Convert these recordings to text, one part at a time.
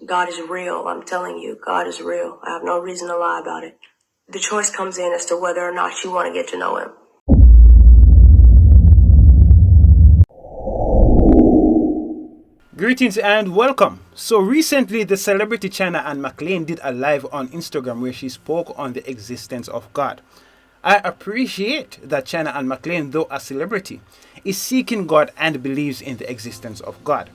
God is real. I'm telling you, God is real. I have no reason to lie about it. The choice comes in as to whether or not you want to get to know him. Greetings and welcome. So recently the celebrity China Anne McClain did a live on Instagram where she spoke on the existence of God. I appreciate that China Anne McClain, though a celebrity, is seeking God and believes in the existence of God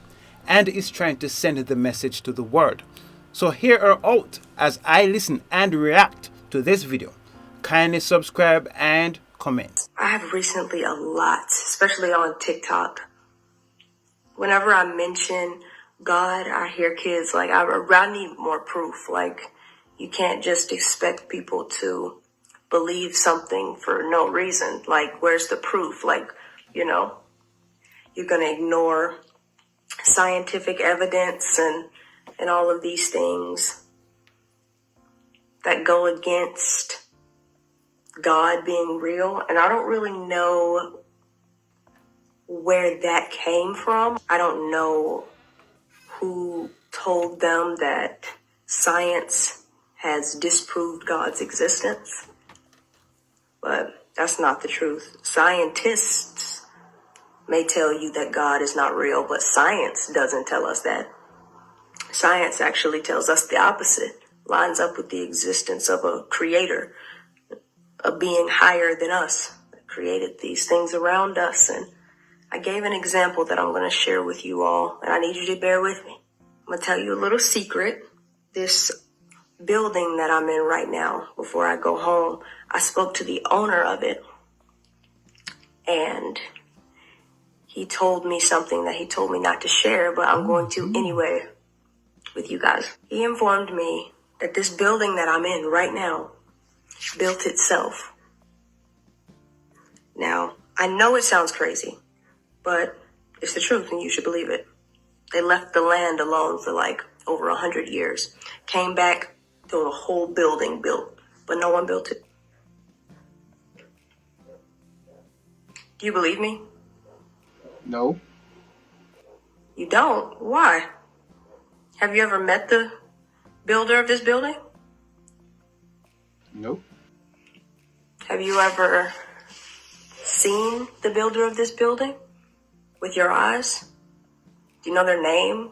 and is trying to send the message to the world. So hear her out as I listen and react to this video. Kindly subscribe and comment. I have recently a lot, especially on TikTok. Whenever I mention God, I hear kids like, I need more proof. Like, you can't just expect people to believe something for no reason. Like, where's the proof? Like, you're going to ignore scientific evidence and all of these things that go against God being real. And I don't really know where that came from. I don't know who told them that science has disproved God's existence, but that's not the truth. Scientists may tell you that God is not real, but science doesn't tell us that. Science actually tells us the opposite, lines up with the existence of a creator, a being higher than us that created these things around us. And I gave an example that I'm going to share with you all, and I need you to bear with me. I'm going to tell you a little secret. This building that I'm in right now, before I go home, I spoke to the owner of it, and he told me something that he told me not to share, but I'm going to anyway with you guys. He informed me that this building that I'm in right now built itself. Now, I know it sounds crazy, but it's the truth and you should believe it. They left the land alone for like over 100 years. Came back, built a whole building built, but no one built it. Do you believe me? No. You don't? Why? Have you ever met the builder of this building? Nope. Have you ever seen the builder of this building with your eyes? Do you know their name?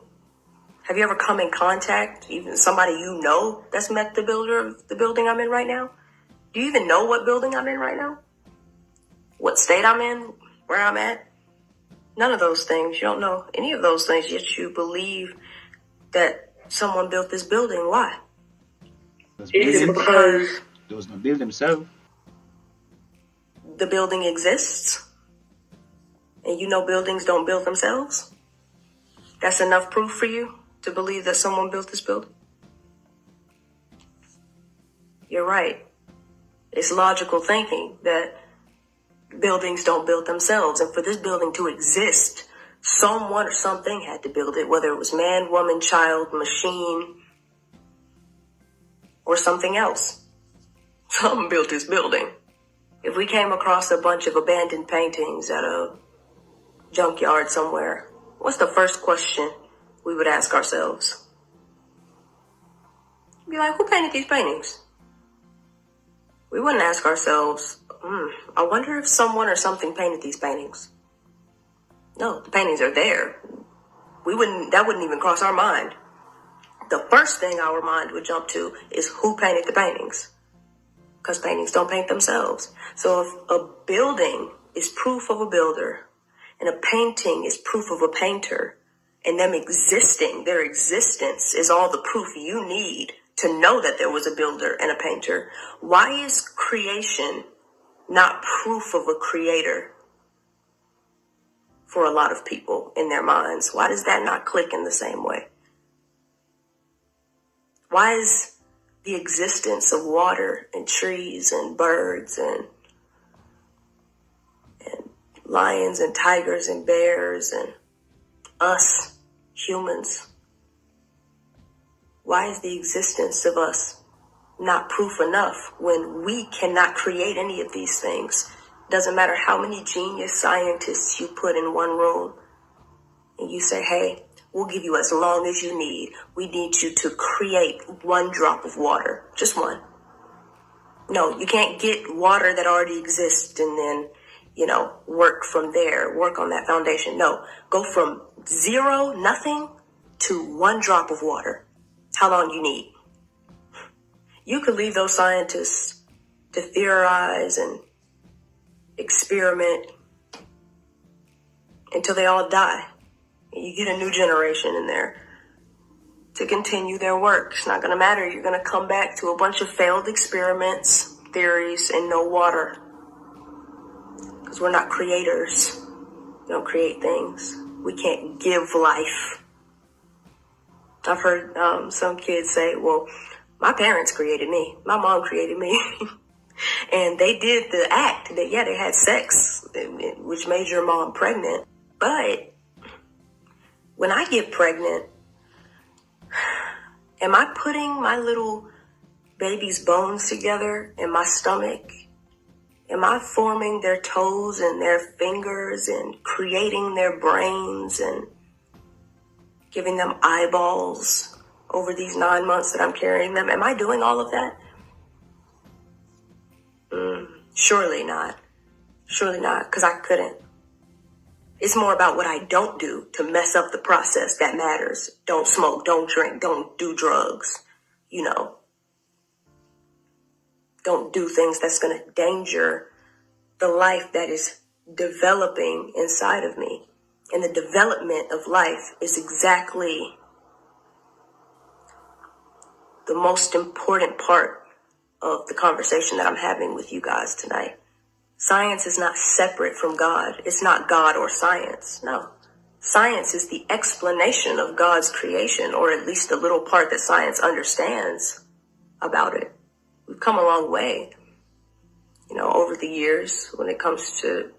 Have you ever come in contact, even somebody you know that's met the builder of the building I'm in right now? Do you even know what building I'm in right now? What state I'm in? Where I'm at? None of those things. You don't know any of those things, yet you believe that someone built this building. Why? Is it because there was no build themselves? The building exists and you know buildings don't build themselves? That's enough proof for you to believe that someone built this building? You're right. It's logical thinking that buildings don't build themselves. And for this building to exist, someone or something had to build it, whether it was man, woman, child, machine, or something else. Someone built this building. If we came across a bunch of abandoned paintings at a junkyard somewhere, what's the first question we would ask ourselves? Be like, who painted these paintings? We wouldn't ask ourselves, I wonder if someone or something painted these paintings. No, the paintings are there. That wouldn't even cross our mind. The first thing our mind would jump to is who painted the paintings. Because paintings don't paint themselves. So if a building is proof of a builder and a painting is proof of a painter, and them existing, their existence is all the proof you need to know that there was a builder and a painter, why is creation not proof of a creator for a lot of people in their minds? Why does that not click in the same way? Why is the existence of water and trees and birds and lions and tigers and bears and us humans, why is the existence of us not proof enough when we cannot create any of these things? Doesn't matter how many genius scientists you put in one room and you say, hey, We'll give you as long as you need. We need you to create 1 drop of water. Just 1. No, you can't get water that already exists and then, work from there, work on that foundation. No, go from 0, nothing, to 1 drop of water. How long you need? You could leave those scientists to theorize and experiment until they all die. You get a new generation in there to continue their work. It's not going to matter. You're going to come back to a bunch of failed experiments, theories, and no water. Because we're not creators. We don't create things. We can't give life. I've heard some kids say, well, my parents created me. My mom created me. And they did the act that, they had sex, which made your mom pregnant. But when I get pregnant, am I putting my little baby's bones together in my stomach? Am I forming their toes and their fingers and creating their brains and giving them eyeballs over these 9 months that I'm carrying them? Am I doing all of that? Surely not. Surely not, because I couldn't. It's more about what I don't do to mess up the process that matters. Don't smoke, don't drink, don't do drugs, Don't do things that's going to endanger the life that is developing inside of me. And the development of life is exactly the most important part of the conversation that I'm having with you guys tonight. Science is not separate from God. It's not God or science. No. Science is the explanation of God's creation, or at least the little part that science understands about it. We've come a long way, over the years when it comes to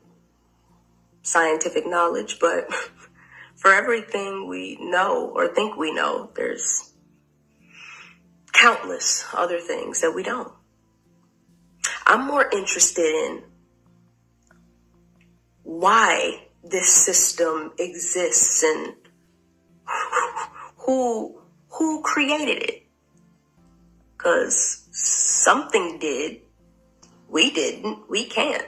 scientific knowledge, but for everything we know or think we know, there's countless other things that we don't. I'm more interested in why this system exists and who created it. Because something did. We didn't. We can't.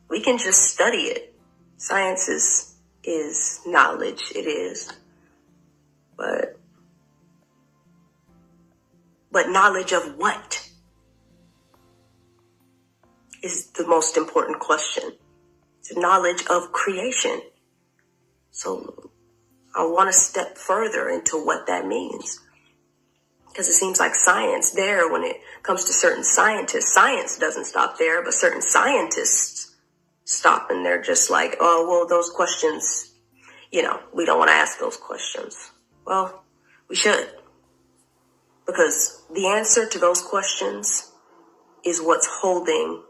We can just study it. Science is knowledge. It is. But knowledge of what is the most important question. It's knowledge of creation. So I want to step further into what that means. Because it seems like science there, when it comes to certain scientists, science doesn't stop there, but certain scientists stop and they're just like, oh, well, those questions, we don't want to ask those questions. Well, we should. Because the answer to those questions is what's holding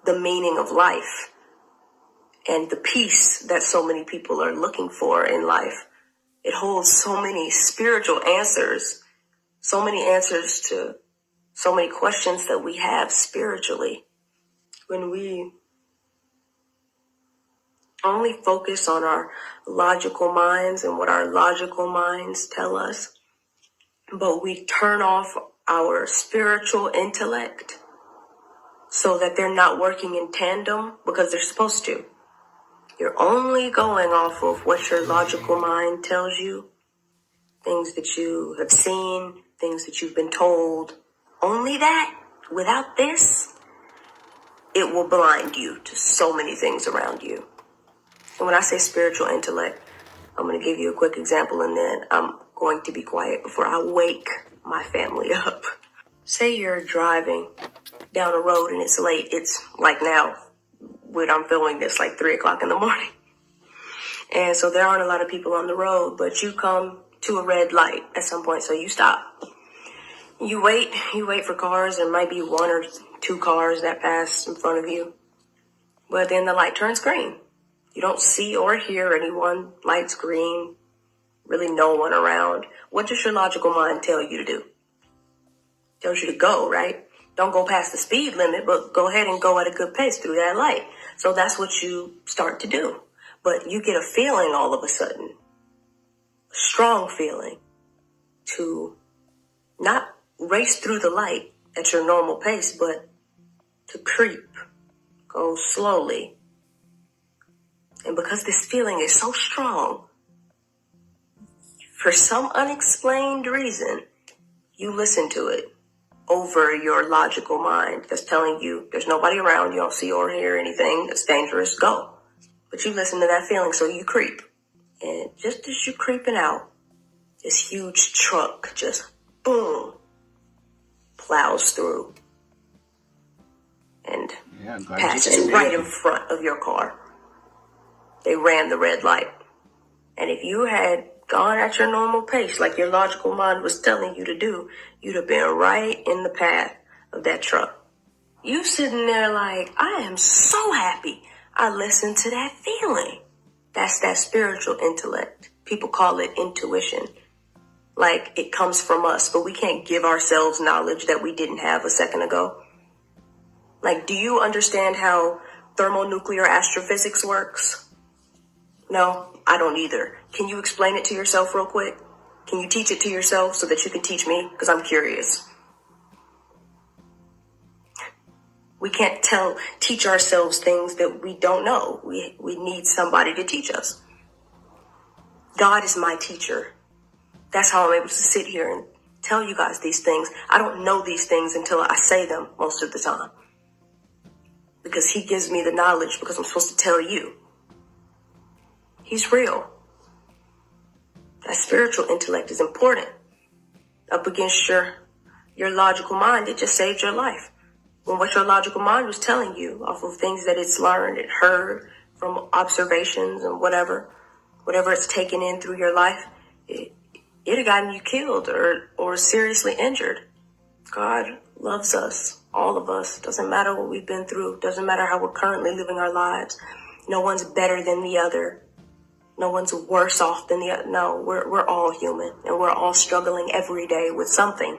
the meaning of life and the peace that so many people are looking for in life. It holds so many spiritual answers, so many answers to so many questions that we have spiritually. When we only focus on our logical minds and what our logical minds tell us, but we turn off our spiritual intellect so that they're not working in tandem because they're supposed to. You're only going off of what your logical mind tells you, things that you have seen, things that you've been told. Only that. Without this, it will blind you to so many things around you. And when I say spiritual intellect, I'm going to give you a quick example and then I'm going to be quiet before I wake my family up. Say you're driving down a road and it's late. It's like now, when I'm filming this, like 3 o'clock in the morning. And so there aren't a lot of people on the road, but you come to a red light at some point, so you stop. You wait for cars. There might be 1 or 2 cars that pass in front of you. But then the light turns green. You don't see or hear anyone. Light's green. Really no one around. What does your logical mind tell you to do? It tells you to go, right? Don't go past the speed limit, but go ahead and go at a good pace through that light. So that's what you start to do. But you get a feeling all of a sudden, a strong feeling, to not race through the light at your normal pace, but to creep, go slowly. And because this feeling is so strong, for some unexplained reason, you listen to it over your logical mind that's telling you there's nobody around, you don't see or hear anything that's dangerous, go. But you listen to that feeling, so you creep. And just as you're creeping out, this huge truck just, boom, plows through and passes right in front of your car. They ran the red light. And if you had gone at your normal pace, like your logical mind was telling you to do, you'd have been right in the path of that truck. You sitting there like, I am so happy I listened to that feeling. That's that spiritual intellect. People call it intuition. Like it comes from us, but we can't give ourselves knowledge that we didn't have a second ago. Like, do you understand how thermonuclear astrophysics works? No, I don't either. Can you explain it to yourself real quick? Can you teach it to yourself so that you can teach me? Because I'm curious. We can't teach ourselves things that we don't know. We need somebody to teach us. God is my teacher. That's how I'm able to sit here and tell you guys these things. I don't know these things until I say them most of the time. Because he gives me the knowledge because I'm supposed to tell you. He's real. That spiritual intellect is important. Up against your logical mind, it just saved your life. When what your logical mind was telling you off of things that it's learned, it heard from observations and whatever it's taken in through your life, it had gotten you killed or seriously injured. God loves us, all of us. Doesn't matter what we've been through. Doesn't matter how we're currently living our lives. No one's better than the other. No one's worse off than the other. No, we're all human, and we're all struggling every day with something.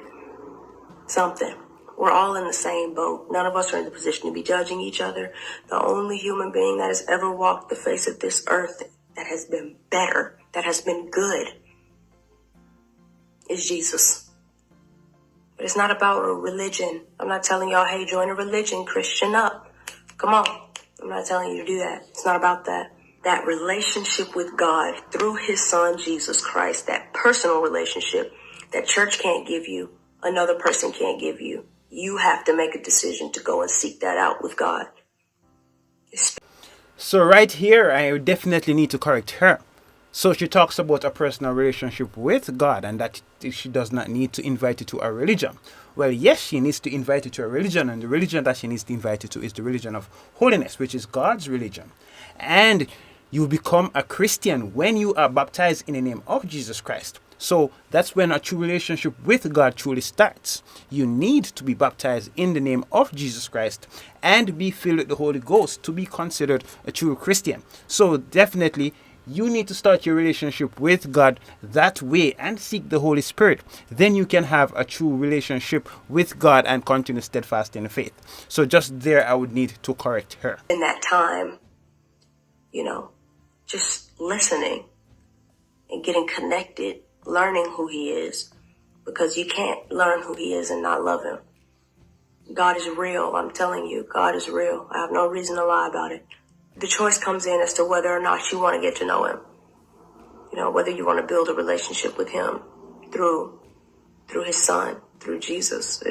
We're all in the same boat. None of us are in the position to be judging each other. The only human being that has ever walked the face of this earth that has been better, that has been good, is Jesus. But it's not about a religion. I'm not telling y'all, hey, join a religion, Christian up. Come on. I'm not telling you to do that. It's not about that. That relationship with God through his son, Jesus Christ, that personal relationship that church can't give you, another person can't give you. You have to make a decision to go and seek that out with God. So right here, I definitely need to correct her. So she talks about a personal relationship with God and that she does not need to invite you to a religion. Well, yes, she needs to invite you to a religion, and the religion that she needs to invite you to is the religion of holiness, which is God's religion. And you become a Christian when you are baptized in the name of Jesus Christ. So that's when a true relationship with God truly starts. You need to be baptized in the name of Jesus Christ and be filled with the Holy Ghost to be considered a true Christian. So definitely, you need to start your relationship with God that way and seek the Holy Spirit. Then you can have a true relationship with God and continue steadfast in the faith. So just there, I would need to correct her. In that time, just listening and getting connected, learning who he is, because you can't learn who he is and not love him. God is real. I'm telling you, God is real. I have no reason to lie about it. The choice comes in as to whether or not you want to get to know him. Whether you want to build a relationship with him through his son, through Jesus.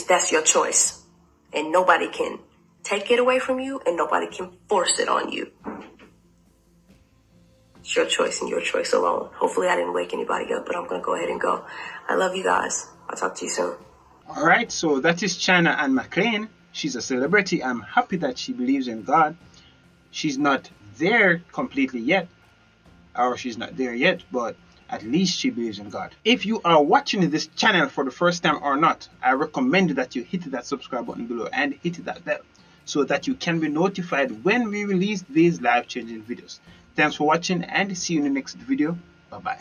That's your choice. And nobody can take it away from you, and nobody can force it on you. It's your choice and your choice alone. Hopefully I didn't wake anybody up, but I'm going to go ahead and go. I love you guys. I'll talk to you soon. All right, so that is China Anne McClain. She's a celebrity. I'm happy that she believes in God. She's not there completely yet, or she's not there yet, but at least she believes in God. If you are watching this channel for the first time or not, I recommend that you hit that subscribe button below and hit that bell so that you can be notified when we release these life-changing videos. Thanks for watching and see you in the next video. Bye-bye.